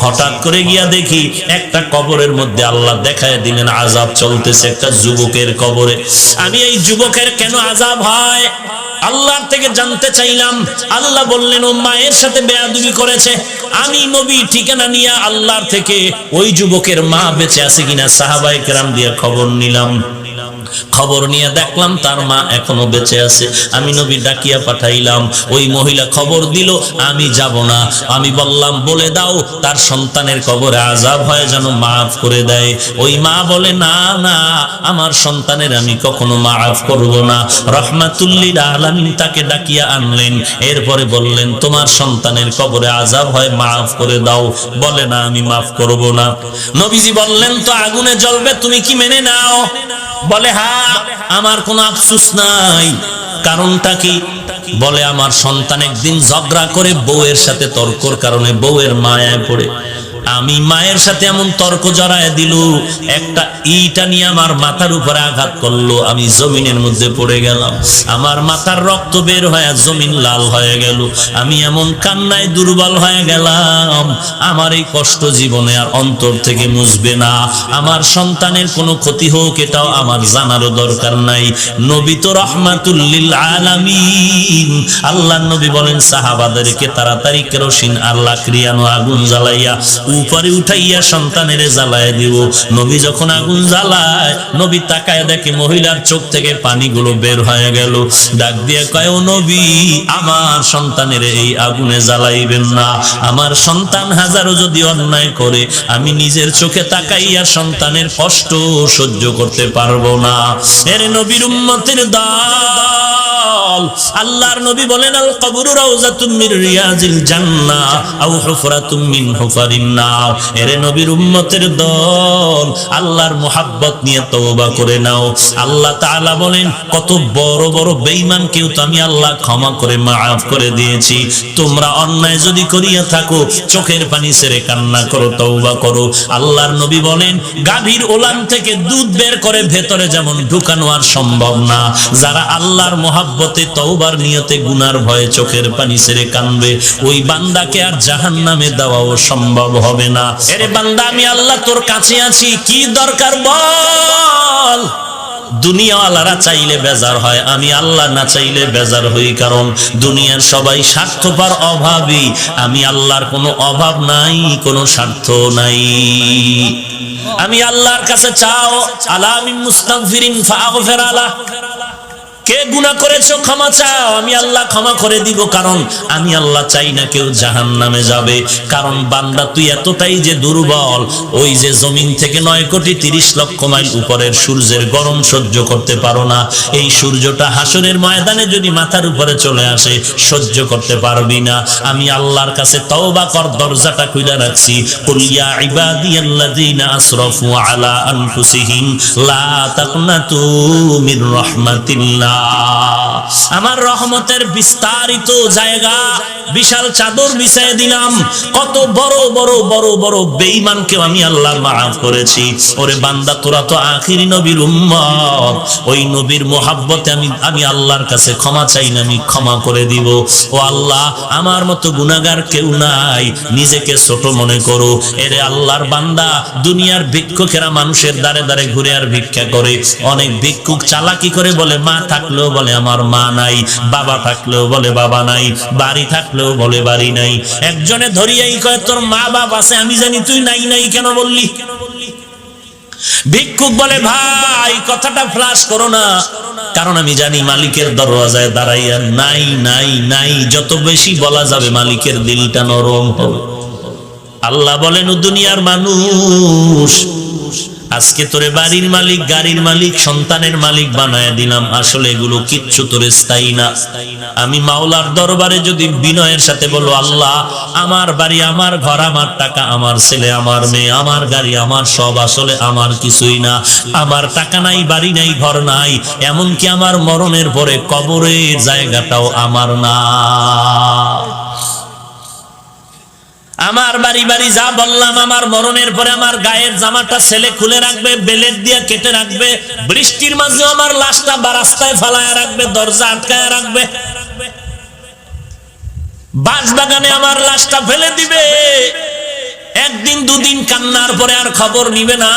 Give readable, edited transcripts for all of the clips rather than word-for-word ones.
হঠাৎ করে গিয়া দেখি একটা কবরের মধ্যে আল্লাহ দেখায় দিলেন আযাব চলতেছে একটা যুবকের কবরে। আমি এই যুবকের কেন আযাব হয় আল্লাহর থেকে জানতে চাইলাম। আল্লাহ বললেন ও মায়ের সাথে বেয়াদবি করেছে। আমি নবী ঠিকানা নিয়ে আল্লাহর থেকে ওই যুবকের মা বেঁচে আছে কিনা সাহাবায়ে কেরাম দিয়ে খবর নিলাম। খবর নিয়ে দেখলাম তার মা এখনো বেঁচে আছে। আমি নবী ডাকিয়া পাঠাইলাম, ওই মহিলা খবর দিল আমি যাব না। আমি বললাম বলে দাও তার সন্তানের কবরে আযাব হয় যেন মাফ করে দেয়। ওই মা বলে না না, আমার সন্তানের আমি কখনো মাফ করব না। রাহমাতুল লিল আলামিন তাকে ডাকিয়া আনলেন। এরপরে বললেন তোমার সন্তানের কবরে আযাব হয় মাফ করে দাও। বলে না আমি মাফ করব না। নবীজি বললেন তো আগুনে জ্বলবে, তুমি কি মেনে নাও? বলে হ্যাঁ, আমার কোনো আফসোস নাই। কারণটা কি? বলে আমার সন্তান একদিন ঝগড়া করে বউয়ের সাথে তর্কর কারণে বউয়ের মায়ায় পড়ে আমি মায়ের সাথে এমন তর্ক জড়ায় দিল, একটা ইটা নিয়ে আমার মাথার উপরে আঘাত করলো, আমি জমিনের মধ্যে পড়ে গেলাম। আমার মাথার রক্ত বের হয়ে জমিন লাল হয়ে গেল। আমি এমন কান্নায় দুর্বল হয়ে গেলাম, আমার এই কষ্ট জীবনে আর অন্তর থেকে মুছবে না। আমার সন্তানের কোনো ক্ষতি হোক এটাও আমার জানারও দরকার নাই। নবী তো রাহমাতুল লিল আলামিন। আল্লাহর নবী বলেন সাহাবাদেরকে তাড়াতাড়ি কেরোসিন আর লাকড়িয়ানো আগুন জ্বালাইয়া উপরে উঠাইয়া সন্তানের জ্বালায় দিব। নবী যখন আগুন জ্বালায় নবী তাকায় দেখে মহিলার চোখ থেকে পানিগুলো বের হয়ে গেল। ডাক দিয়ে কয় ও নবী আমার সন্তানের এই আগুনে জ্বালাইবেন না। আমার সন্তান হাজারো যদি অন্যায় করে আমি নিজের চোখে তাকাইয়া সন্তানের কষ্ট সহ্য করতে পারবো না। এর নবীর উম্মতের দল আল্লাহর নবী বলেন আল কবরু রাউযাতুম মির রিয়াজিল জান্নাহ আও হুফরাতুম মিন হুফারিন নার। এর নবীর উম্মতের দল আল্লাহর মুহাব্বত নিয়ে তওবা করে নাও। আল্লাহ তাআলা বলেন কত বড় বড় বেঈমান কেউ তো আমি আল্লাহ ক্ষমা করে মাফ করে দিয়েছি। তোমরা অন্যায় যদি করিয়া থাকো চোখের পানি ছেড়ে কান্না করো, তওবা করো। আল্লাহর নবী বলেন গাভীর ওলান থেকে দুধ বের করে ভেতরে যেমন ঢুকানো আর সম্ভব না, যারা আল্লাহর মুহাব্বতে তওবার নিয়তে গুনার ভয়ে চোখের পানি ছেড়ে কাঁদবে ওই বান্দাকে আর জাহান্নামে দেওয়াও সম্ভব হবে না। এরে বান্দা আমি আল্লাহ তোর কাছে আছি, কি দরকার বল। দুনিয়াওয়ালারা চাইলে বেজার হয়, আমি আল্লাহ না চাইলে বেজার হই। কারণ দুনিয়ার সবাই স্বার্থপর অভাবী, আমি আল্লাহর কোনো অভাব নাই, কোনো স্বার্থ নাই। আমি আল্লাহর কাছে চাও আলা মিন মুস্তাগফিরিন ফাগফির আলা। কে গুনাহ করেছো ক্ষমা চাও, আমি আল্লাহ ক্ষমা করে দিব। কারণ আমি আল্লাহ চাই না কেউ জাহান্নামে যাবে। কারণ বান্দা তুই এতটাই যে দুর্বল, ওই যে জমিন থেকে 9,30,00,000 মাইল উপরের সূর্যের গরম সহ্য করতে পারো না। এই সূর্যটা হাসরের ময়দানে যদি মাথার উপরে চলে আসে সহ্য করতে পারবি না। আমি আল্লাহর কাছে তওবা কর, দরজাটা খুলে রাখছি। কুল ইয়া ইবাদিয়াল্লাযীনা আসরাফু আলা আনফুসিহিম লা তাকনাতু মির রাহমাতিল্লাহ। আমার রহমতের বিস্তারিত জায়গা, বিশাল চাদর বিছায় দিলাম। কত বড় বড় বড় বড় বেঈমানকে আমি আল্লাহ মাফ করেছি। ওরে বান্দা তোরা তো আখিরি নবীর উম্মত, ওই নবীর মোহাব্বতে আমি আল্লাহর কাছে ক্ষমা চাই না, আমি ক্ষমা করে দিব। ও আল্লাহ আমার মতো গুনাহগার কেউ নাই, নিজেকে ছোট মনে করো। এরে আল্লাহর বান্দা দুনিয়ার ভিক্ষুকেরা মানুষের দ্বারে দ্বারে ঘুরে আর ভিক্ষা করে। অনেক ভিক্ষুক চালাকি করে বলে মা থাকলেও বলে আমার মা নাই, বাবা থাকলেও বলে বাবা নাই, বাড়ি থাকলেও বলে বাড়ি নাই। একজনে ধরিয়াই কয় তোর মা বাপ আছে আমি জানি, তুই নাই নাই কেন বললি? ভিক্ষুক বলে ভাই কথাটা ফ্লাশ করো না, কারণ আমি জানি মালিকের দরওয়াজায় দাঁড়াইয়া নাই নাই নাই যত বেশি বলা যাবে মালিকের দিলটা নরম হবে। আল্লাহ বলেন ও দুনিয়ার মানুষ, আজকে তোরে বাড়ির মালিক, গাড়ির মালিক, সন্তানের মালিক বানায় দিলাম, আসলে এগুলো কিচ্ছু তোরে স্থায়ী না। আমি মাওলার দরবারে যদি বিনয়ের সাথে বলো আল্লাহ আমার বাড়ি, আমার ঘর, আমার টাকা, আমার ছেলে, আমার মেয়ে, আমার গাড়ি, আমার সব আসলে আমার কিছুই না। আমার টাকা নাই, বাড়ি নাই, ঘর নাই, এমনকি আমার মরণের পরে কবরের জায়গাটাও আমার না। আমার বাড়ি বাড়ি যা বললাম, আমার মরণের পরে আমার গায়ের জামাটা ছেলে খুলে রাখবে, বেলেট দিয়ে কেটে রাখবে, বৃষ্টির মাঝে আমার লাশটা রাস্তায় ফালায় রাখবে, দরজা আটকায় রাখবে, বাঁশবাগানে আমার লাশটা ফেলে দিবে। কান্নার পরে আর খবর নিবে না,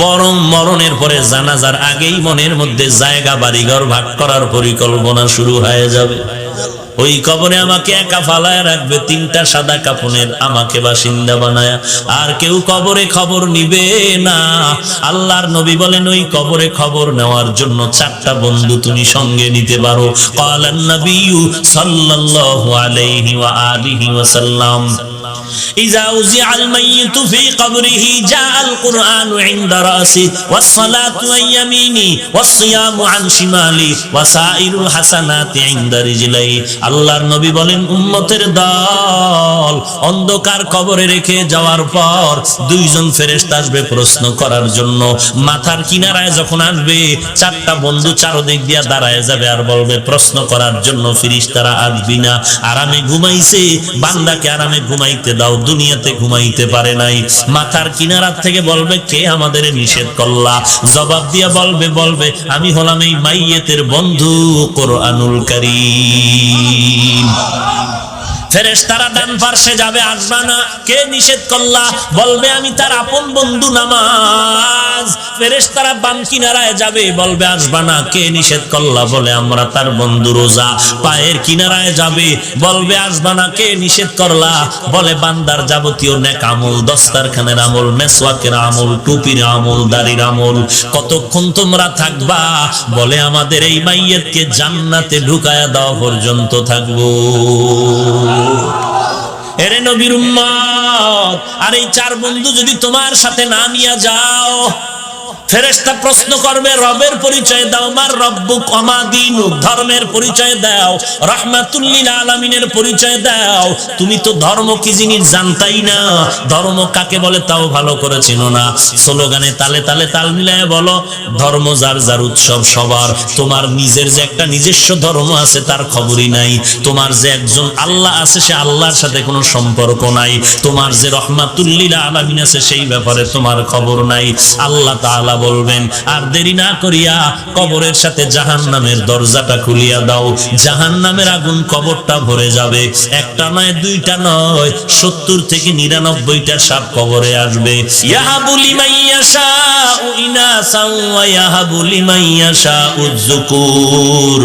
বরং মরণের পরে জানাজার আগেই মনের মধ্যে জায়গা বাড়িঘর ভাগ করার পরিকল্পনা শুরু হয়ে যাবে। ওই কবরে আমাকে একা ফালায় রাখবে, 3টা সাদা কাফনের আমাকে বাসিন্দা বানায়া, আর কেউ কবরে খবর নিবে না। আল্লাহর নবী বলেন ওই কবরে খবর নেওয়ার জন্য 4টা বন্ধু তুমি সঙ্গে নিতে পারো। ক্বালান নবিয়্যু সাল্লাল্লাহু আলাইহি ওয়া আলিহি ওয়াসাল্লাম ইযা উযিআল মাইয়িতু ফি কবরিহি জাআল কুরআনু ইনদা রাসি ওয়াস সালাতু আন ইয়ামিনি ওয়াস সিয়ামু আন শিমালি ওয়া সাইরুল হাসানাতি ইনদা রিজলাই। আল্লাহর নবী বলেন উম্মতের দল অন্ধকার কবরে রেখে যাওয়ার পর 2জন ফেরেশতা আসবে প্রশ্ন করার জন্য। মাথার কিনারায় যখন আসবে 4টা বন্ধু চারদিক দিয়া দাঁড়ায় যাবে আর বলবে প্রশ্ন করার জন্য ফেরেশতারা আসবি না, আরামে ঘুমাইছে, বান্দাকে আরামে ঘুমাইতে দাও, দুনিয়াতে ঘুমাইতে পারে নাই। মাথার কিনারা থেকে বলবে কে আমাদের নিষেধ করলা? জবাব দিয়া বলবে আমি হলাম এই মাইয়েতের বন্ধু কোরআনুল কারীম। ফেরেশতারা ডান পাশে যাবে, আসবা না, কে নিষেধ করলা? বলবে আমি তার আপন বন্ধু নামাজ। ফেরেশতারা বাম কিনারায় যাবে, বলবে আসবা না, কে নিষেধ করলা? বলে আমরা তার বন্ধু রোজা। পায়ের কিনারায় যাবে, বলবে আসবা না, কে নিষেধ করলা? বলে বান্দার যাবতীয় নেক আমল, দস্তারখানের আমল, মেসওয়াকের আমল, টুপির আমল, দাড়ির আমল। কতক্ষণ তোমরা থাকবা? বলে আমাদের এই মাইয়াতকে জান্নাতে ঢুকায়া দেওয়া পর্যন্ত থাকবো। এরে নবীর উম্মত, আর এই 4 বন্ধু যদি তোমার সাথে না নিয়ে যাও, ফেরেশতা প্রশ্ন করবে রবের পরিচয় দাও, মার রব্বুক ওমা দীনুক, ধর্মের পরিচয় দাও, রাহমাতুল লিল আলামিনের পরিচয় দাও। তুমি তো ধর্ম কি জিনিস জানতাই না, ধর্ম কাকে বলে তাও ভালো করে চিনো না। স্লোগানে তালে তালে তাল মিলায় বলো ধর্ম যার যার উৎসব সবার। তোমার নিজের যে একটা নিজস্ব ধর্ম আছে তার খবরই নাই। তোমার যে একজন আল্লাহ আছে সে আল্লাহর সাথে কোনো সম্পর্ক নাই। তোমার যে রাহমাতুল লিল আলামিন আছে সেই ব্যাপারে তোমার খবর নাই। আল্লাহ তাআলা বলবেন আর দেরি না করিয়া কবরের সাথে জাহান্নামের দরজাটা খুলিয়া দাও। জাহান্নামের আগুন কবরটা ভরে যাবে। একটা নয়, 2টা নয়, 70 থেকে 99টা সাপ কবরে আসবে। ইয়াহাবু লিমান ইয়াশাউ ইনাসাও ওয়া ইয়াহাবু লিমান ইয়াশাউ যুকুর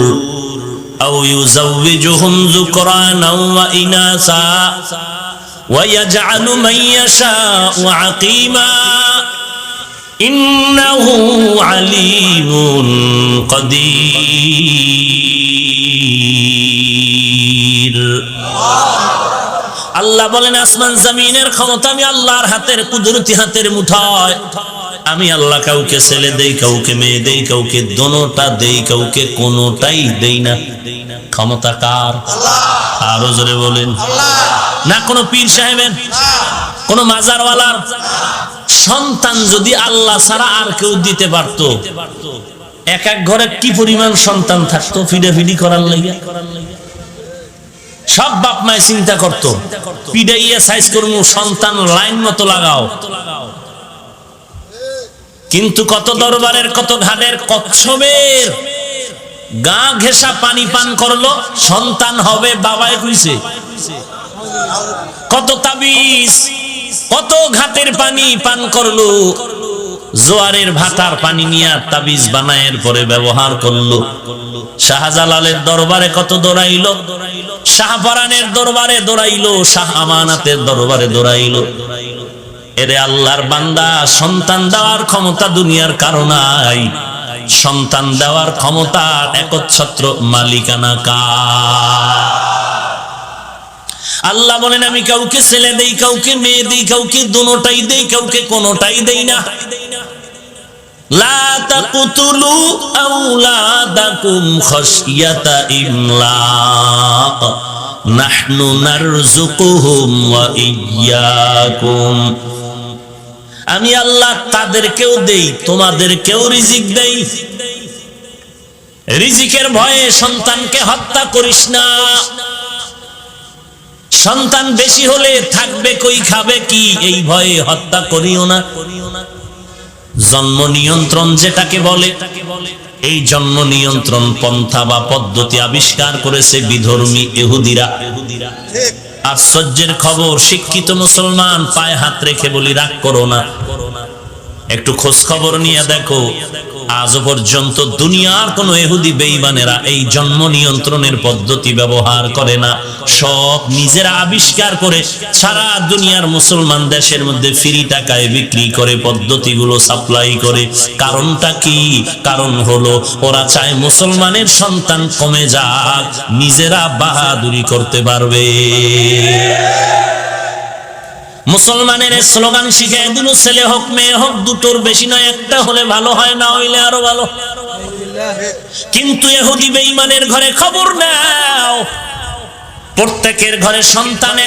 আও ইউযাওবিজুহুম যুকরানাও ওয়া ইনাসা ওয়া ইয়াজআলু মান ইয়াশাউ আকিমা ইন্নাহু আলিমুন কাদির। আল্লাহ বলেন আসমান জমিনের ক্ষমতা আমি আল্লাহর হাতের, কুদরতি হাতের মুঠায়। আমি আল্লাহ কাউকে ছেলে দেই, কাউকে মেয়ে দেই, কাউকে দোনোটা দেই, কাউকে কোনোটাই দেই না। ক্ষমতা কার? আরো জোরে বলেন। না কোনো পীর সাহেবের, কোন মাজারওয়ালার। সন্তান যদি আল্লাহ ছাড়া আর কেউ দিতে পারত, এক এক ঘরে কি পরিমাণ সন্তান থাকতো ফিডাফিডি করার লাগে। সব বাপ মায় চিন্তা করতো পিডাইয়া সাইজ করবো, সন্তান লাইন মতো লাগাও। কিন্তু কত দরবারের, কত ঘাটের, কচ্ছপের গা ঘেঁষা পানি পান করলো, সন্তান হবে বাবায় কইছে। কত তাবিজ, কত ঘাটের পানি পান করলো, জোয়ারের ভাটার পানি নিয়ে তাবিজ বানায়ের পরে ব্যবহার করলো। শাহজালালের দরবারে কত দৌড়াইলো, শাহপরানের দরবারে দৌড়াইলো, শাহ আমানাতের দরবারে দৌড়াইলো। এরে আল্লাহর বান্দা, সন্তান দেওয়ার ক্ষমতা দুনিয়ার কারো নাই। সন্তান দেওয়ার ক্ষমতা একচ্ছত্র মালিকানা কার? আল্লাহ বলেন আমি কাউকে ছেলে দেই, কাউকে মেয়ে দেই, কাউকে দুটোটাই দেই, কাউকে কোনোটাই দেই না। লা তাকতুলু আওলাদাকুম খাশিয়াতা ইমলাক নাহনু নারযুকুহুম ওয়া ইয়্যাকুম। আমি আল্লাহ তাদেরকেও দেই, তোমাদেরকেও রিজিক দেই। রিজিকের ভয়ে সন্তানকে হত্যা করিস না। সন্তান বেশি হলে থাকবে কই, খাবে কি, এই ভয়ে হত্যা করিও না। জন্ম নিয়ন্ত্রণ যেটাকে বলে, এই জন্ম নিয়ন্ত্রণ পন্থা বা পদ্ধতি আবিষ্কার করেছে বিধর্মী ইহুদিরা। আশ্চর্যের খবর, শিক্ষিত মুসলমান পায়ে হাত রেখে বলি রাগ করো না, একটু খোঁজ খবর নিয়ে দেখো, আজও পর্যন্ত দুনিয়ার কোন ইহুদি বেঈমানেরা এই জন্ম নিয়ন্ত্রণের পদ্ধতি ব্যবহার করে না। সব নিজেরা আবিষ্কার করে সারা দুনিয়ার মুসলমান দেশের মধ্যে ফ্রি টাকায় বিক্রি করে, পদ্ধতিগুলো সাপ্লাই করে। কারণটা কি? কারণ হলো ওরা চায় মুসলমানের সন্তান কমে যাক, নিজেরা বাহাদুরি করতে পারবে। মুসলমানের স্লোগান শিখে দিল, ছেলে হোক মেয়ে হোক দুটোর বেশি নয়, একটা হলে ভালো হয়, না হইলে আরো ভালো। কিন্তু ইহুদি বেঈমানের ঘরে খবর নাও, প্রত্যেকের ঘরে সন্তান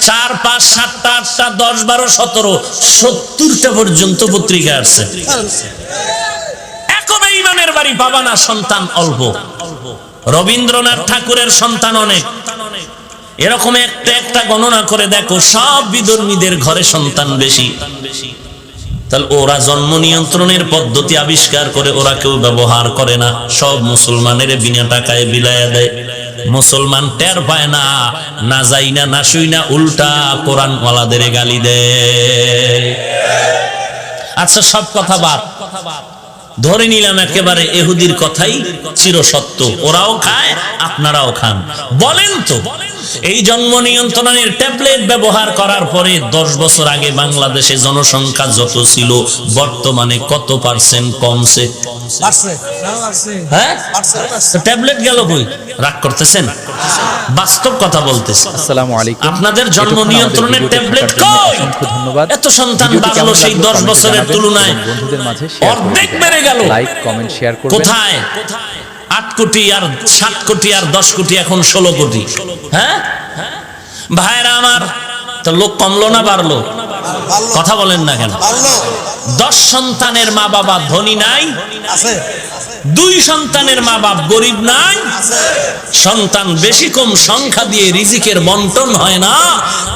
4, 5, 7, 8, 10, 12, 17, 70টা পর্যন্ত পত্রিকা আসছে। এক বেঈমানের বাড়ি পাবা না সন্তান অল্প। রবীন্দ্রনাথ ঠাকুরের সন্তান অনেক। এরকম একটা গণনা করে দেখো, সব বিধর্মীদের ঘরে সন্তান বেশি। তাহলে ওরা জন্ম নিয়ন্ত্রণের পদ্ধতি আবিষ্কার করে, ওরা কেউ ব্যবহার করে না, সব মুসলমানের বিনা টাকায় বিলায়া দেয়। মুসলমান টের পায় না, না যাই না, না শুই না, উল্টা কোরআন ওয়ালাদের গালি দেয়। আচ্ছা, সব কথা বাদ, ধরে নিলাম একেবারে ইহুদির কথাই চিরসত্য, ওরাও খায় আপনারাও খান। বলেন তো, এই জন্ম নিয়ন্ত্রণের ট্যাবলেট ব্যবহার করার পরে 10 বছর আগে বাংলাদেশে জনসংখ্যা যত ছিল, বর্তমানে কত পার্সেন্ট কমছে? হ্যাঁ, ট্যাবলেট গেল কই? রাগ করতেছেন? বাস্তব কথা বলতেছি। আসসালামু আলাইকুম। আপনাদের জন্ম নিয়ন্ত্রণের ট্যাবলেট কই? ধন্যবাদ। এত সন্তান বাড়লো সেই 10 বছরের তুলনায় বন্ধুদের মাঝে অর্ধেক বেড়ে গেল। লাইক কমেন্ট শেয়ার করবেন। কোথায় 8 কোটি আর 7 কোটি আর 10 কোটি, এখন 16 কোটি। হ্যাঁ ভাইরা আমার, তো লোক কমলো না বাড়লো? কথা বলেন না কেন? 10 সন্তানের মা বাবা ধনী নাই? 2 সন্তানের মা বাপ গরিব নাই? সন্তান বেশি কম সংখ্যা দিয়ে রিজিকের বন্টন হয় না।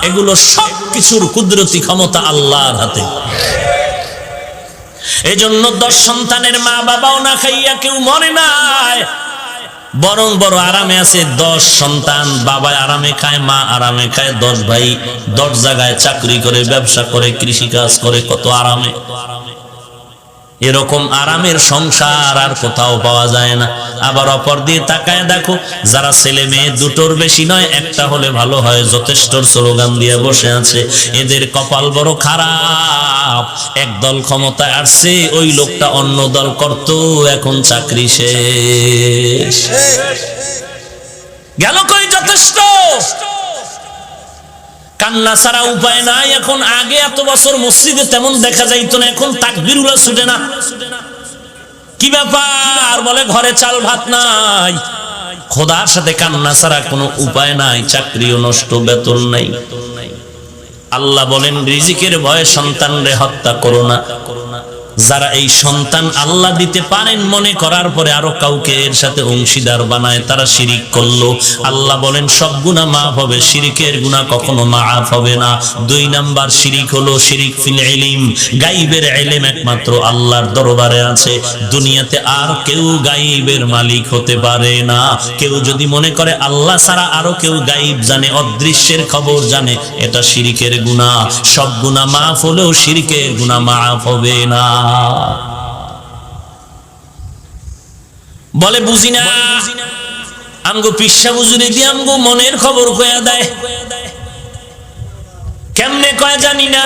এগুলো সব কিছুর কুদরতি ক্ষমতা আল্লাহর হাতে। এজন্য 10 সন্তানের মা বাবাও না খাইয়া কেউ মরে নাই, বরং বড় আরামে আছে। 10 সন্তান, বাবা আরামে খায়, মা আরামে খায়। 10 ভাই 10 জায়গায় চাকরি করে, ব্যবসা করে, কৃষি কাজ করে, কত আরামে। এরকম আরামের সংসার আর কোথাও পাওয়া যায় না। আবার অপর দিয়ে তাকায় দেখো, যারা ছেলে মেয়ে দুটোর বেশি নয়, একটা হলে ভালো হয়, যথেষ্ট স্লোগান দিয়ে বসে আছে, এদের কপাল বড় খারাপ। একদল ক্ষমতায় আসছে, ওই লোকটা অন্য দল করত, এখন চাকরি শেষ গেল কই? যথেষ্ট কান্না ছাড়া উপায় নাই এখন। আগে এত বছর মসজিদে তেমন দেখা যাইতো না, এখন তাকবীরুল্লাহ ছুটে না। কি ব্যাপার? বলে ঘরে চাল ভাত নাই। খোদার সাথে কান্না ছাড়া কোনো উপায় নাই, চাকরিও নষ্ট, বেতন নাই। আল্লাহ বলেন, রিজিকের ভয়ে সন্তানরে হত্যা করো না। যারা এই সন্তান আল্লাহ দিতে পারেন মনে করার পরে আরো কাউকে এর সাথে অংশীদার বানায়, তারা শিরিক করলো। আল্লাহ বলেন সব গুনাহ মাফ হবে, শিরিকের গুনাহ কখনো মাফ হবে না। 2 নাম্বার শিরিক হলো শিরিক ফিল ইলম। গায়বের ইলম একমাত্র আল্লাহর দরবারে আছে, দুনিয়াতে আর কেউ গায়বের মালিক হতে পারে না। কেউ যদি মনে করে আল্লাহ ছাড়া আরো কেউ গায়ব জানে, অদৃশ্যের খবর জানে, এটা শিরিকের গুনাহ। সব গুনাহ মাফ হলেও শিরিকের গুনাহ মাফ হবে না। বলে বুঝি না, আমগো পিসা বুঝুরি দিয়ে আমগো মনের খবর কয়া দেয়। কেমনে কয় জানি না,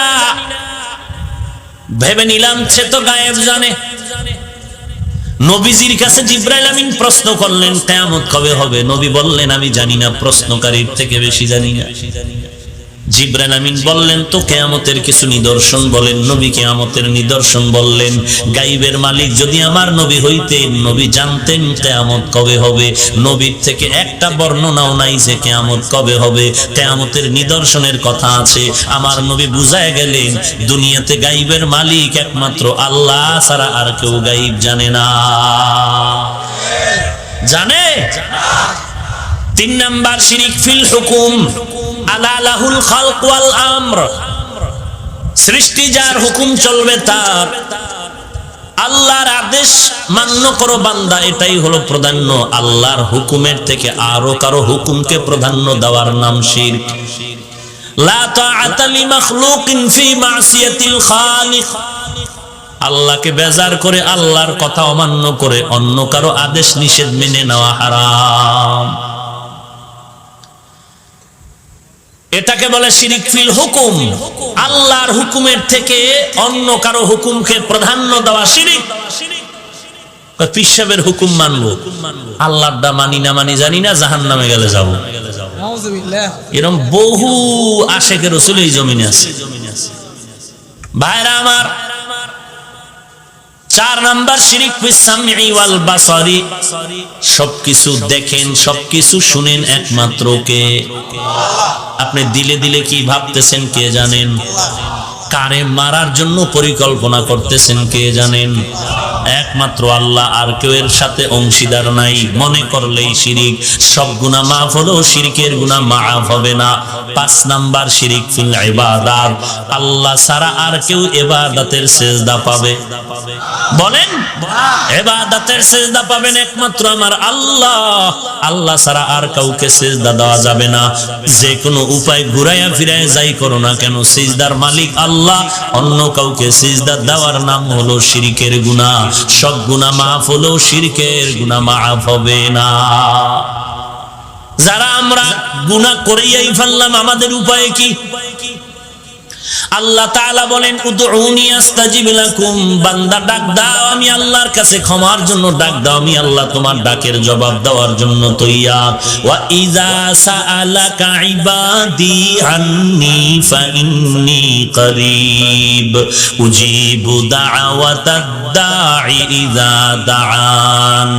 ভেবে নিলাম সে তো গায়েব জানে। নবীজির কাছে জিবরাইল আমিন প্রশ্ন করলেন, কিয়ামত কবে হবে? নবী বললেন, আমি জানি না, প্রশ্নকারীর থেকে বেশি জানি না। জিবরাইল আমিন বললেন, তো কিয়ামতের কিছু নিদর্শন বলেন। নবী কিয়ামতের নিদর্শন বললেন। গায়বের মালিক যদি আমার নবী হইতেন, নবী জানতেন কিয়ামত কবে হবে। নবীর থেকে একটা বর্ণনাও নাই যে কিয়ামত কবে হবে। কিয়ামতের নিদর্শনের কথা আছে, আমার নবী বুঝায় গেলেন দুনিয়াতে গায়বের মালিক একমাত্র আল্লাহ ছাড়া আর কেউ গায়ব জানে না। জানে? 3 নাম্বার শিরিক ফিল হুকুম। আলা লাহুল খালক ওয়াল আমর। সৃষ্টি যার, হুকুম চলবে তার। আল্লাহর আদেশ মান্য করো বান্দা, এটাই হলো প্রাধান্য। আল্লাহর হুকুমের থেকে আরো কারো হুকুমকে প্রাধান্য দেওয়ার নাম শিরক। লা তাআতা লিমাখলুকিন ফি মাসিয়াতিল খালিক। আল্লাহকে বেজার করে, আল্লাহর কথা অমান্য করে অন্য কারো আদেশ নিষেধ মেনে নেওয়া হারাম। এটাকে বলে শিরিক ফিল হুকুম। আল্লাহর হুকুমের থেকে অন্য কারো হুকুমকে প্রাধান্য দেওয়া শিরিক। পীর সাহেবের হুকুম মানবো, আল্লাহরটা মানি না মানি জানি না, জাহান্নামে গেলে যাব। এরকম বহু আশেকের রাসূল এই জমিনে আছে। ভাইরা আমার, 4 নাম্বার শিরিক ফিস সামঈ ওয়াল বাসারি। সবকিছু দেখেন, সবকিছু শুনেন একমাত্র কে? আপনি দিলে দিলে কি ভাবতেছেন কে জানেন? কারে মারার জন্য পরিকল্পনা করতেছেন কে জানেন? একমাত্র আল্লাহ, আর কেউ এর সাথে অংশীদার নাই। মনে করলেই শিরিক। সব গুনাহ মাফ হলেও শিরকের গুনাহ মাফ হবে না। 5 নাম্বার শিরিক ফিল ইবাদাত। আল্লাহ ছাড়া আর কেউ ইবাদতের সিজদা পাবে? বলেন, ইবাদতের সিজদা পাবেন একমাত্র আমার আল্লাহ। আল্লাহ ছাড়া আর কাউকে সিজদা দেওয়া যাবে না। যে কোনো উপায় ঘুরাইয়া ফিরাইয়া যাই করো না কেন, সিজদার মালিক আল্লাহ। অন্য কাউকে সিজদা দেওয়ার নাম হলো শিরকের গুনাহ। সব গুনাহ মাফ হলেও শিরকের গুনাহ মাফ হবে না। যারা আমরা গুনাহ করেই ফেললাম, আমাদের উপায় কি? আল্লাহ তাআলা বলেন, উদউনি আস্তাজিব লাকুম। বান্দা ডাক দাও, আমি আল্লাহর কাছে ক্ষমার জন্য ডাক দাও, আমি আল্লাহ তোমার ডাকের জবাব দেওয়ার জন্য তৈয়ার। ওয়া ইযা সাআলাকা ইবাদি আন্নী ফাইন্নী করিব উজিবু দাওয়াতাদ দাঈ ইযা দাআন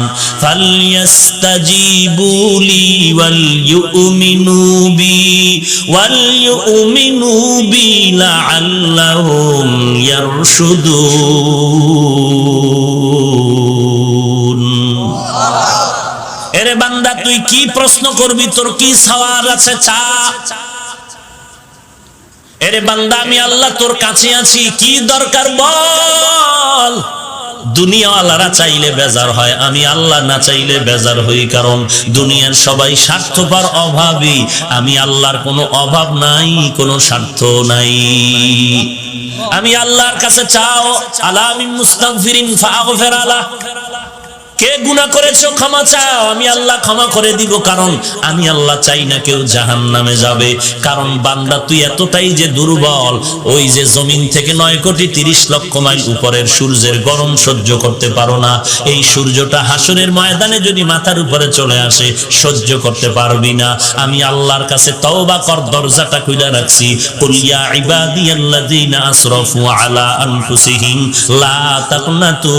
ফালইস্তাজিবু লি ওয়াল ইউমিনু বি লাআল্লাহুম ইয়ারশুদুন। এরে বান্দা, তুই কি প্রশ্ন করবি? তোর কি সওয়াল আছে? চা। এরে বান্দা, আমি আল্লাহ তোর কাছে আছি, কি দরকার বল। দুনিয়াওয়ালারা চাইলে বেজার হয়, আমি আল্লাহ না চাইলে বেজার হই। কারণ দুনিয়ার সবাই স্বার্থপর, অভাবী। আমি আল্লাহর কোনো অভাব নাই, কোনো স্বার্থ নাই। আমি আল্লাহর কাছে চাও, আলা মিন মুস্তাগফিরিন ফাগফির আলা। কে গুনাহ করেছো ক্ষমা চাও, আমি আল্লাহ ক্ষমা করে দিব। কারণ আমি আল্লাহ চাই না কেউ জাহান্নামে যাবে। কারণ বান্দা, তুই এতটাই যে দুর্বল, ওই যে জমিন থেকে 9,30,00,000 মাইল উপরের সূর্যের গরম সহ্য করতে পারো না। এই সূর্যটা হাসরের ময়দানে যদি মাথার উপরে চলে আসে, সহ্য করতে পারবি না। আমি আল্লাহর কাছে তওবা কর, দরজাটা খুলে রাখছি। কুল ইয়া ইবাদিয়াল্লাযিনা আসরাফু আলা আনফুসিহিম লা তাকনাতু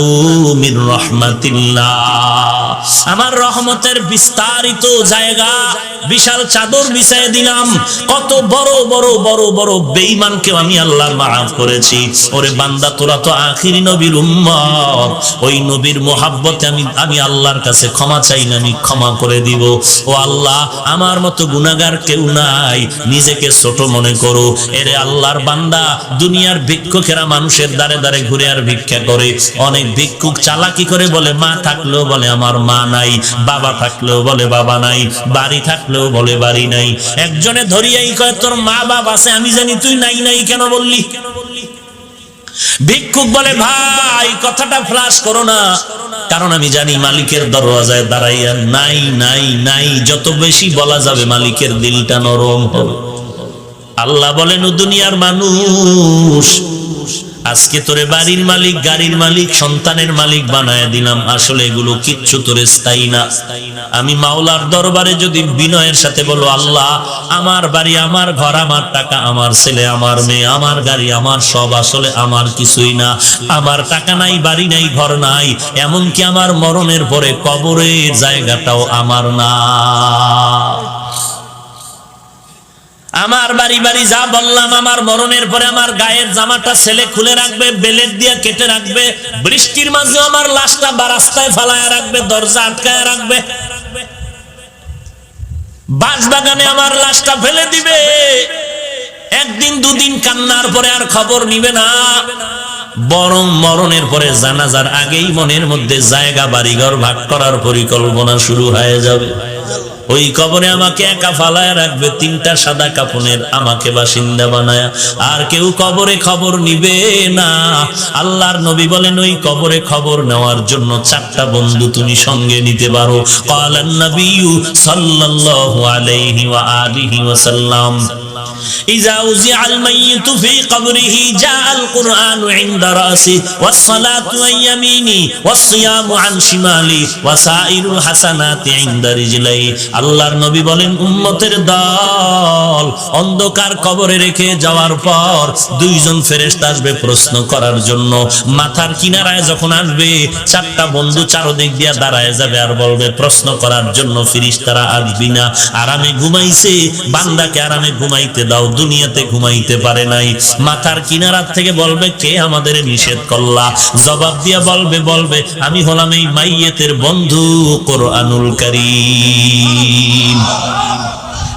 মির রাহমাতিল্লাহ। আমার রহমতের বিস্তারিত জায়গা, বিশাল চাদর বিছায় দিলাম। কত বড় বড় বড় বড় বেঈমানকে আমি আল্লাহ মাফ করেছি। ওরে বান্দা, তোরা তো আখিরি নবীর উম্মত। ওই নবীর মোহাব্বতে আমি আল্লাহর কাছে ক্ষমা চাই না, আমি ক্ষমা করে দিব। ও আল্লাহ, আমার মতো গুনাহগার কেউ নাই, নিজেকে ছোট মনে করো। এরে আল্লাহর বান্দা, দুনিয়ার ভিক্ষুকেরা মানুষের দ্বারে দ্বারে ঘুরে আর ভিক্ষা করে। অনেক ভিক্ষুক চালাকি করে বলে মা থাকলেও বলে আমার মা নাই, বাবা থাকলেও বলে বাবা নাই, বাড়ি থাকলেও বলে বাড়ি নাই। একজনে ধরিয়াই কয়, তোর মা বাবা আছে, আমি জানি তুই নাই নাই কেন বললি? ভিক্ষুক বলে, ভাই কথাটা ফ্লাশ করো না, কারণ আমি জানি মালিকের দরওয়াজায় দাঁড়াইয়া নাই নাই নাই যত বেশি বলা যাবে মালিকের দিলটা নরম হবে। আল্লাহ বলেন, ও দুনিয়ার মানুষ, আজকে তোরে বাড়ির মালিক, গাড়ির মালিক, সন্তানের মালিক বানায় দিলাম। আসলে এগুলো কিচ্ছু তোরে স্থায়ী না। আমি মাওলার দরবারে যদি বিনয়ের সাথে বলো, আল্লাহ আমার বাড়ি, আমার ঘর, আমার টাকা, আমার ছেলে, আমার মেয়ে, আমার গাড়ি, আমার সব আসলে আমার কিছুই না। আমার টাকা নাই, বাড়ি নাই, ঘর নাই, এমনকি আমার মরণের পরে কবরের জায়গাটাও আমার না। আমার বাড়ি বাড়ি যা বললাম, আমার মরণের পরে আমার গায়ের জামাটা ছেলে খুলে রাখবে, বেলেট দিয়ে কেটে রাখবে, বৃষ্টির মাঝে আমার লাশটা রাস্তায় ফালায় রাখবে, দরজা আটকায় রাখবে, বাঁশবাগানে আমার লাশটা ফেলে দিবে। একদিন দুদিন কান্নার পরে আর খবর নিবে না। বরং মরণের পরে জানাজার আগেই মনের মধ্যে জায়গা বাড়িঘর ভাগ করার পরিকল্পনা শুরু হয়ে যাবে। ওই কবরে আমাকে একা ফালায় রাখবে, 3টা সাদা কাফনের আমাকে বাসিন্দা বানায়া, আর কেউ কবরে খবর নিবে না। আল্লাহর নবী বলেন ওই কবরে খবর নেওয়ার জন্য 4টা বন্ধু তুমি সঙ্গে নিতে পারো। ক্বালান নবিয়্যু সাল্লাল্লাহু আলাইহি ওয়া আলিহি ওয়াসাল্লাম ইযা উযিআল মাইয়িতু ফি কবরিহি জাআল কুরআনু ইনদা রাসি ওয়াস সালাতু আন ইয়ামিনি ওয়াস সিয়ামু আন শিমালি ওয়া সাইরুল হাসানাতি ইনদা রিজলাই। আল্লাহর নবী বলেন উম্মতের দল অন্ধকার কবরে রেখে যাওয়ার পর 2জন ফেরেশতা আসবে প্রশ্ন করার জন্য। মাথার কিনারায় যখন আসবে 4টা বন্ধু চারদিক দিয়া দাঁড়ায় যাবে আর বলবে প্রশ্ন করার জন্য ফেরেশতারা আসবি না, আরামে ঘুমাইছে, বান্দাকে আরামে ঘুমাইতে দাও, দুনিয়াতে ঘুমাইতে পারে নাই। মাথার কিনারার থেকে বলবে কে আমাদের নিষেধ করলা? জবাব দিয়া বলবে আমি হলাম এই মাইয়েতের বন্ধু কোরআনুল কারীম।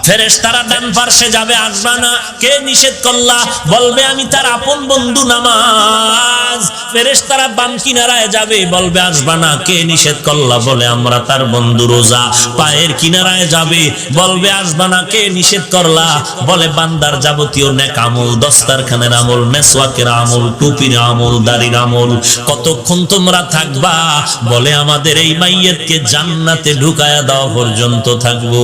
ফেরেশতারা ডান পার্শ্বে যাবে, আসবা না, কে নিষেধ করলা? বলবে আমি তার আপন বন্ধু নামাজ। ফেরেশতারা বাম কিনারায় যাবে, বলবে আসবা না, কে নিষেধ করলা? বলে আমরা তার বন্ধু রোজা। পায়ের কিনারায় যাবে, বলবে আসবা না, কে নিষেধ করলা? বলে বান্দার যাবতীয় নেক আমল, দস্তারখানের আমল, মেসওয়াকের আমল, টুপির আমল, দাড়ির আমল। কতক্ষণ তোমরা থাকবা? বলে আমাদের এই মাইয়াতকে জান্নাতে ঢুকায়া দাও পর্যন্ত থাকবো।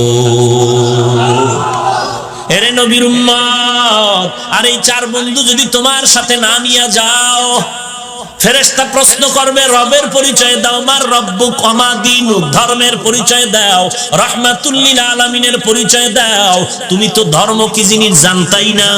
এরে নবীর উম্মত, আর এই 4 বন্ধু যদি তোমার সাথে না নিয়ে যাও, ফেরেশতা প্রশ্ন করবে রবের পরিচয় দাও, মার রব্বুক ওমা দীনুক, ধর্মের পরিচয় দাও, রাহমাতুল লিল আলামিনের পরিচয় দাও। তুমি তো ধর্ম কি জিনিস জানতাই না,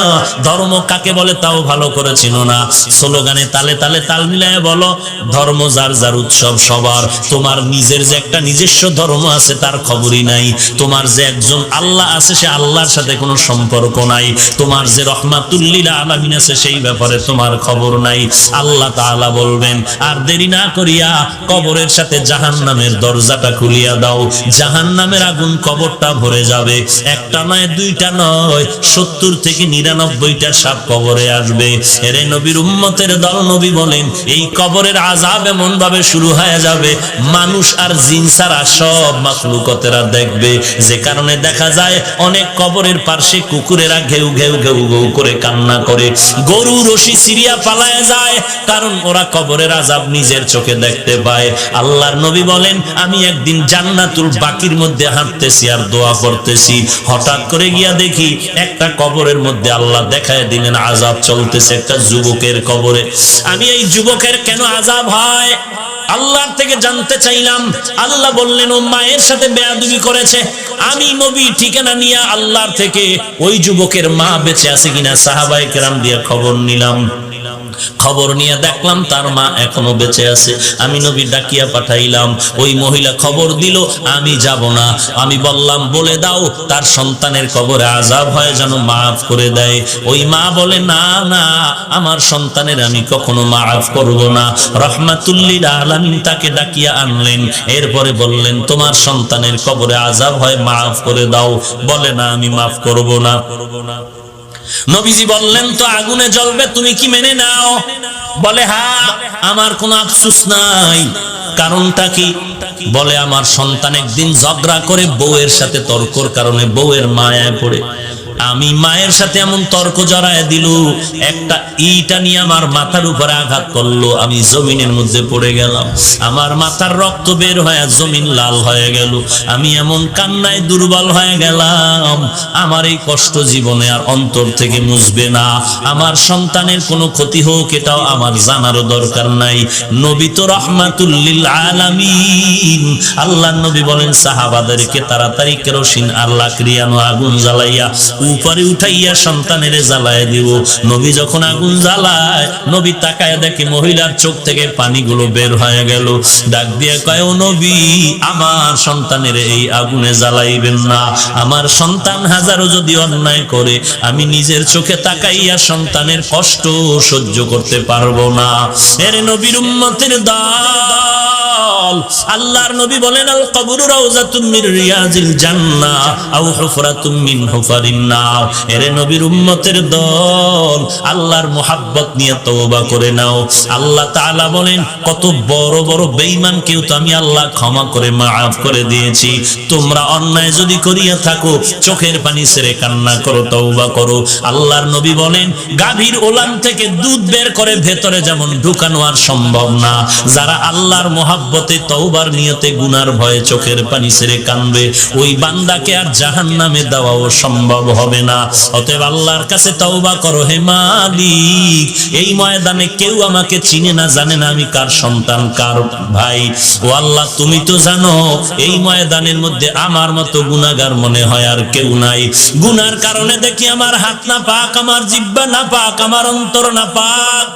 ধর্ম কাকে বলে তাও ভালো করে চিনো না। স্লোগানে তালে তালে তাল মিলায় বলো ধর্ম যার যার উৎসব সবার। তোমার নিজের যে একটা নিজস্ব ধর্ম আছে তার খবরই নাই। তোমার যে একজন আল্লাহ আছে সে আল্লাহর সাথে কোনো সম্পর্ক নাই। তোমার যে রাহমাতুল লিল আলামিন আছে সেই ব্যাপারে তোমার খবর নাই। আল্লাহ তাআলা বলবেন আর দেরি না করিয়া কবরের সাথে জাহান্নামের দরজাটা খুলিয়া দাও। জাহান্নামের আগুন কবরটা ভরে যাবে। একটা নয়, 2টা নয়, 70 থেকে 99টা সাপ কবরে আসবে। এরে নবীর উম্মতের দল, নবী বলেন এই কবরের আযাব এমন ভাবে শুরু হয়ে যাবে মানুষ আর জিন ছাড়া সব মাখলুকতেরা দেখবে। যে কারণে দেখা যায় অনেক কবরের পাশে কুকুরেরা ঘেউ ঘেউ ঘেউ ঘেউ করে কান্না করে, গরু রশি সিরিয়া পালায় যায়, কারণ ওরা কবরের আযাব নিজের চোখে দেখতে পায়। আল্লাহর নবী বলেন আমি একদিন জান্নাতুল বাকির মধ্যে হাঁটতেছি আর দোয়া করতেছি, হঠাৎ করে গিয়া দেখি একটা কবরের মধ্যে আল্লাহ দেখায় দিলেন আযাব চলতেছে একটা যুবকের কবরে। আমি এই যুবকের কেন আযাব হয় আল্লাহর থেকে জানতে চাইলাম। আল্লাহ বললেন ও মায়ের সাথে বেয়াদবি করেছে। আমি নবী ঠিকানা নিয়ে আল্লাহর থেকে ওই যুবকের মা বেঁচে আছে কিনা সাহাবায়ে কেরাম দিয়ে খবর নিলাম। খবর নিয়ে দেখলাম তার মা এখনো বেঁচে আছে। আমি নবী ডাকিয়া পাঠাইলাম, ওই মহিলা খবর দিল আমি যাব না। আমি বললাম বলে দাও তার সন্তানের কবরে আযাব হয় যেন মাফ করে দেয়। ওই মা বলে না না, আমার সন্তানের আমি কখনো মাফ করব না। রাহমাতুল লিল আলামিন তাকে ডাকিয়া আনলেন, এরপরে বললেন তোমার সন্তানের কবরে আযাব হয় মাফ করে দাও। বলে না আমি মাফ করব না। নবীজি বললেন তো আগুনে জ্বলবে, তুমি কি মেনে নাও? বলে হ্যাঁ, আমার কোনো আফসোস নাই। কারণটা কি? বলে আমার সন্তান একদিন ঝগড়া করে বউয়ের সাথে তর্কর কারণে বউয়ের মায়ায় পড়ে আমি মায়ের সাথে এমন তর্ক জড়ায় দিল, একটা ইটা নিয়ে আমার মাথার উপরে আঘাত করলো, আমি জমিনের মধ্যে পড়ে গেলাম। আমার মাথার রক্ত বের হয়ে জমিন লাল হয়ে গেল। আমি এমন কান্নায় দুর্বল হয়ে গেলাম, আমার এই কষ্ট জীবনে আর অন্তর থেকে মুছবে না। আমার সন্তানের কোনো ক্ষতি হোক এটাও আমার জানারও দরকার নাই। নবী তো রাহমাতুল লিল আলামিন। আল্লাহর নবী বলেন সাহাবাদেরকে তাড়াতাড়ি কেরোসিন আর লাকড়িয়ানো আগুন জ্বালাইয়া উপরে উঠাইয়া সন্তানের জ্বালায় দিব। নবী যখন আগুন জ্বালায়, নবী তাকায় দেখে মহিলার চোখ থেকে পানিগুলো বের হয়ে গেল। ডাক দিয়ে কয় ও নবী, আমার সন্তানের এই আগুনে জ্বালাইবেন না। আমার সন্তান হাজারো যদি অন্যায় করে, আমি নিজের চোখে তাকাইয়া সন্তানের কষ্ট সহ্য করতে পারবো না। এর নবীর উম্মতের দল, দল। আল্লাহর নবী বলেন, আল কবরু রাউযাতুম মির রিয়াজিল জান্নাহ আও হুফরাতুম মিন হুফারিন নার। এরে নবীর উম্মতের দল, আল্লাহর মুহাব্বত নিয়ে তওবা করে নাও। আল্লাহ তাআলা বলেন, কত বড় বড় বেঈমানকেও তো আমি আল্লাহ ক্ষমা করে মাফ করে দিয়েছি। তোমরা অন্যায় যদি করিয়া থাকো, চোখের পানি ছেড়ে কান্না করো, তওবা করো। আল্লাহর নবী বলেন, গাভীর ওলান থেকে দুধ বের করে ভেতরে যেমন ঢুকানো আর সম্ভব না, যারা আল্লাহর মুহাব্বতে তওবার নিয়তে গুনার ভয়ে চোখের পানি ছেড়ে কাঁদবে, ওই বান্দাকে আর জাহান্নামে দেওয়াও সম্ভব হবে না। অতএব আল্লাহর কাছে তওবা করো। হে মালিক, এই ময়দানে কেউ আমাকে চিনে না, জানে না আমি কার সন্তান, কার ভাই। ও আল্লাহ, তুমি তো জানো এই ময়দানের মধ্যে আমার মতো গুনাহগার মনে হয় আর কেউ নাই। গুনার কারণে দেখি আমার হাত না পাক, আমার জিহ্বা না পাক, আমার অন্তর না পাক।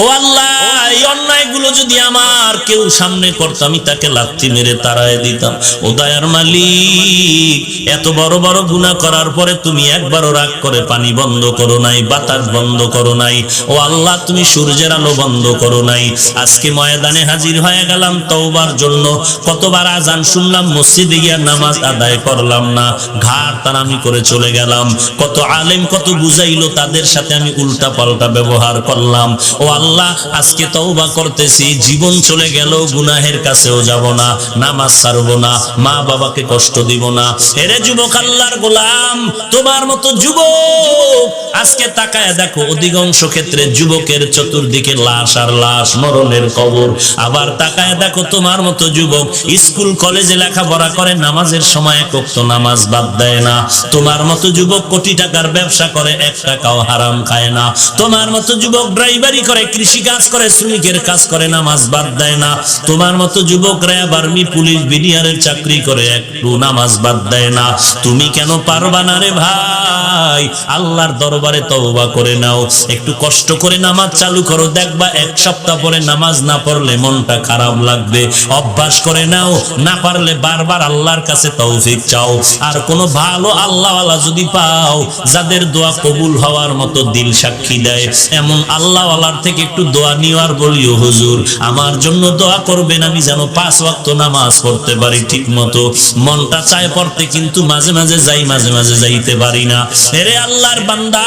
ও আল্লাহ, এই অন্যায়গুলো যদি আমার কেউ সামনে করতো, আমি তাকে লাথি মেরে তাড়ায় দিতাম। ও দয়ার মালিক, এত বড় বড় গুনাহ করার পরে তুমি একবারও রাগ করে পানি বন্ধ করো নাই, বাতাস বন্ধ করো নাই। ও আল্লাহ, তুমি সূর্যের আলো বন্ধ করো নাই। আজকে ময়দানে হাজির হয়ে গেলাম তওবার জন্য। কতবার আজান শুনলাম, মসজিদে গিয়ে নামাজ আদায় করলাম না, ঘাড় তারামি করে চলে গেলাম। কত আলেম কত বুঝাইলো, তাদের সাথে আমি উল্টা পাল্টা ব্যবহার করলাম। ও আল্লাহ, আজকে তওবা করতেছি, জীবন চলে গেল, গুনাহের কাছেও যাব না, নামাজ ছাড়বো না, মা বাবাকে কষ্ট দিব না। এরে যুবক, আল্লাহর গোলাম, তোমার মতো যুবক আজকে তাকায় দেখো, অধিকাংশ ক্ষেত্রে যুবকের চতুর্দিকে লাশ আর লাশ, মরণের কবর। আবার তাকায় দেখো, তোমার মতো যুবক স্কুল কলেজে লেখাপড়া করে, নামাজের সময় এক ওয়াক্ত নামাজ বাদ দেয় না। তোমার মতো যুবক কোটি টাকার ব্যবসা করে, এক টাকাও হারাম খায় না। তোমার মতো যুবক ড্রাইভারি করে, কৃষি কাজ করে, শ্রমিকের কাজ করে, নামাজ বাদ দেয় না। তোমার মতো যুবকরা আর্মি, পুলিশ, বিডিআরের চাকরি করে, একটু নামাজ বাদ দেয় না। তুমি কেন পারবা না রে ভাই? আল্লাহর দরবারে তওবা করে নাও, একটু কষ্ট করে নামাজ চালু করো, দেখবা এক সপ্তাহ পরে নামাজ না পড়লে মনটা খারাপ লাগবে। অভ্যাস করে নাও, না পারলে বারবার আল্লাহর কাছে তৌফিক চাও। আর কোনো ভালো আল্লাহওয়ালা যদি পাও, যাদের দোয়া কবুল হওয়ার মতো দিল সাক্ষী দেয়, এমন আল্লাহওয়ালার থেকে একটু দোয়া নিও আর বলিও, হুজুর আমার জন্য দোয়া করবেন, আমি যেন 5 ওয়াক্ত নামাজ পড়তে পারি ঠিক মতো। মনটা চায় পড়তে, কিন্তু মাঝে মাঝে যাই, মাঝে মাঝে যাইতে পারি না। এরে আল্লাহর বান্দা,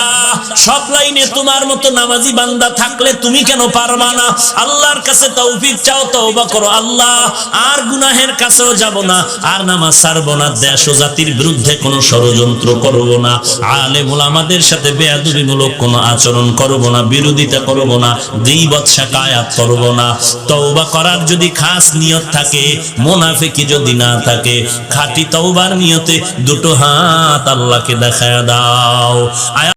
সব লাইনে তোমার মতো নামাজি বান্দা থাকলে তুমি কেন পারবা না? আল্লাহর কাছে তৌফিক চাও, তওবা করো। আল্লাহ, আর গুনাহের কাছেও যাব না, আর নামাজ ছাড়বো না, দেশ ও জাতির বিরুদ্ধে কোনো ষড়যন্ত্র করব না, আলেম ওলামাদের সাথে বেয়াদবিমূলক কোনো আচরণ করব না, বিরোধিতা করব না, গীবত শিকায়াত করব না। তওবা করার যদি খাস নিয়ত থাকে, মুনাফিকি যদি না থাকে, খাঁটি তওবার নিয়তে দুটো হাত আল্লাহকে দেখায়া দাও।